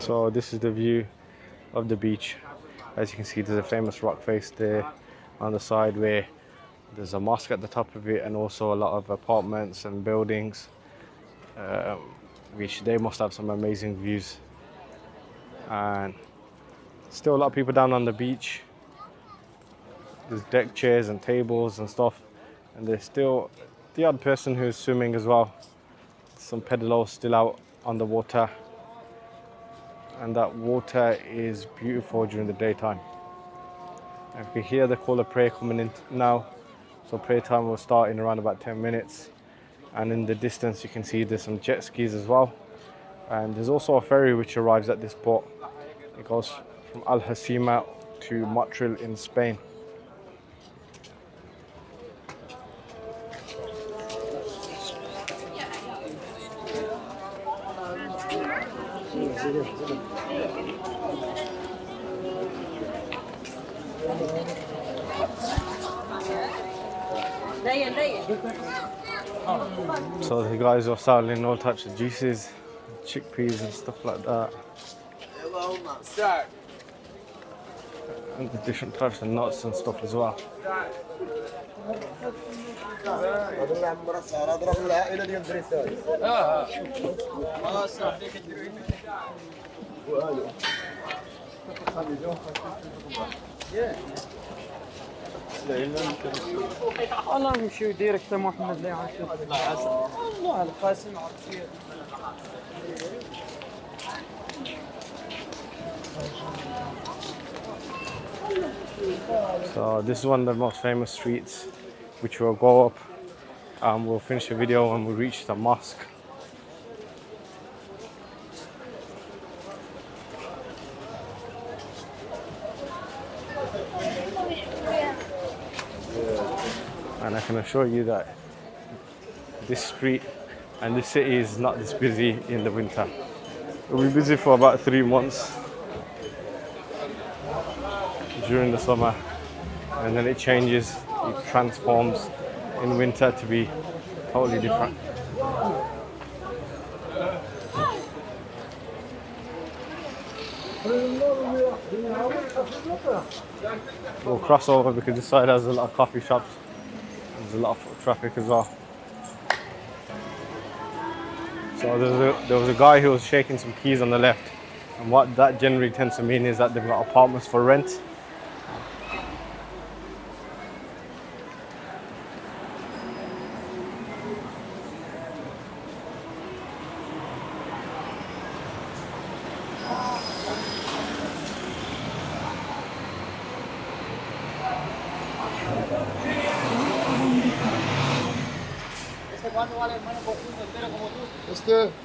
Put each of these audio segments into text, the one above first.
So this is the view of the beach. As you can see, there's a famous rock face there on the side where there's a mosque at the top of it, and also a lot of apartments and buildings, which they must have some amazing views. And still a lot of people down on the beach. There's deck chairs and tables and stuff, and there's still the odd person who's swimming as well. Some pedalos still out on the water, and that water is beautiful during the daytime. And you can hear the call of prayer coming in now, so prayer time will start in around about 10 minutes. And in the distance you can see there's some jet skis as well, and there's also a ferry which arrives at this port. It goes from Hoceima to Motril in Spain. So the guys are selling all types of juices, chickpeas and stuff like that, and the different types of nuts and stuff as well. انا نمشيو ديريكت محمد لا يعرف والله القاسم عرفيه. So this is one of the most famous streets, which we'll go up and we'll finish the video when we reach the mosque. And I can assure you that this street and this city is not this busy in the winter. It'll be busy for about 3 months during the summer, and then it changes, it transforms in winter to be totally different. We'll cross over because this side has a lot of coffee shops. There's a lot of traffic as well. So there was a guy who was shaking some keys on the left, and what that generally tends to mean is that they've got apartments for rent.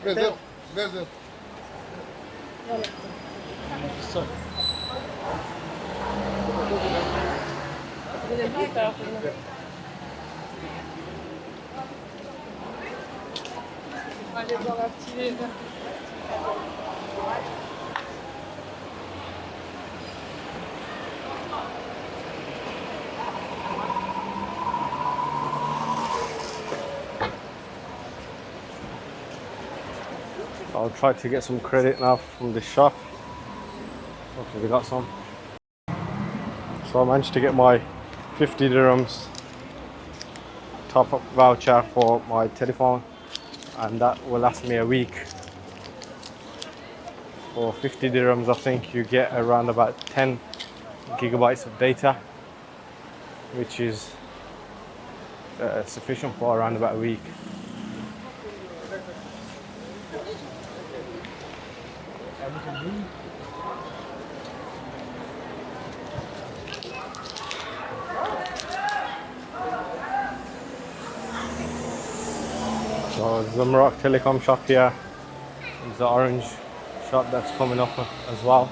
Verde, verde. I'll try to get some credit now from this shop. Hopefully we got some. So I managed to get my 50 dirhams top up voucher for my telephone, and that will last me a week. For 50 dirhams I think you get around about 10 gigabytes of data, which is sufficient for around about a week. So there's the Maroc Telecom shop here. There's the orange shop that's coming up as well.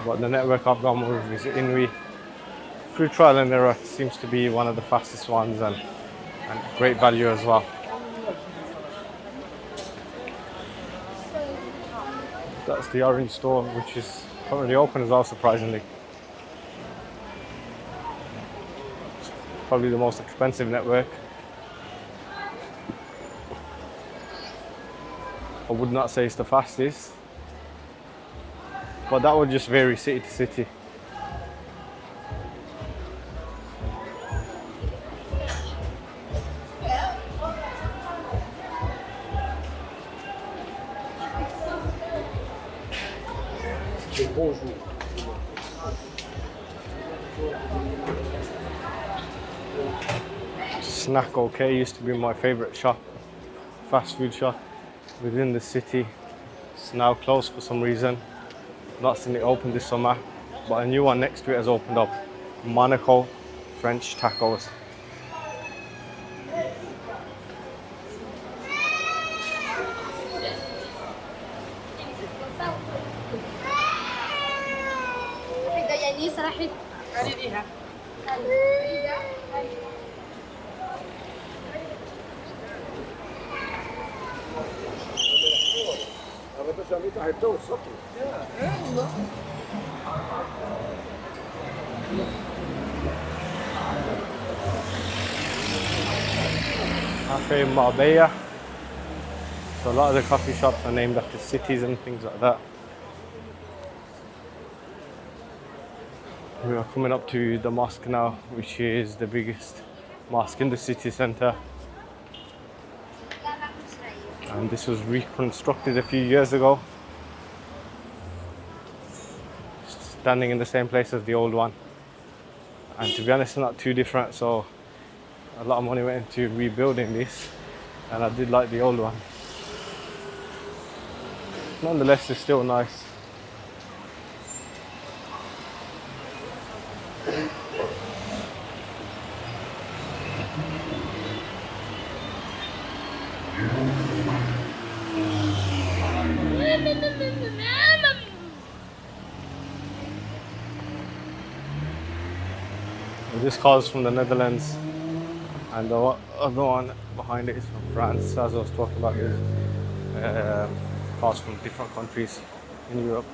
But the network I've gone with is Inwi. Through trial and error, seems to be one of the fastest ones, and great value as well. That's the orange store, which is currently open as well, surprisingly. probably the most expensive network. I would not say it's the fastest, but that would just vary city to city. Snack OK used to be my favorite shop, fast food shop within the city. It's now closed for some reason. Not seen it open this summer, but a new one next to it has opened up. Monaco French tacos. Cafe Marbella. So a lot of the coffee shops are named after cities and things like that. We are coming up to the mosque now, which is the biggest mosque in the city centre. And this was reconstructed a few years ago, standing in the same place as the old one. And to be honest, it's not too different, so a lot of money went into rebuilding this, and I did like the old one. Nonetheless, it's still nice. This car is from the Netherlands, and the other one behind it is from France. As I was talking about, is cars from different countries in Europe.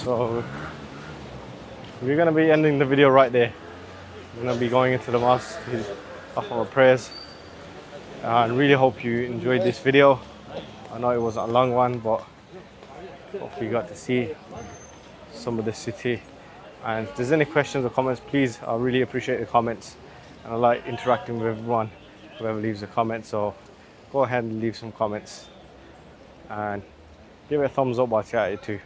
So we're going to be ending the video right there. We're going to be going into the mosque to offer our prayers. And really hope you enjoyed this video. I know it wasn't a long one, but hopefully you got to see some of the city. And if there's any questions or comments, please, I really appreciate the comments. And I like interacting with everyone, whoever leaves a comment. So go ahead and leave some comments. And give it a thumbs up while you're at it too.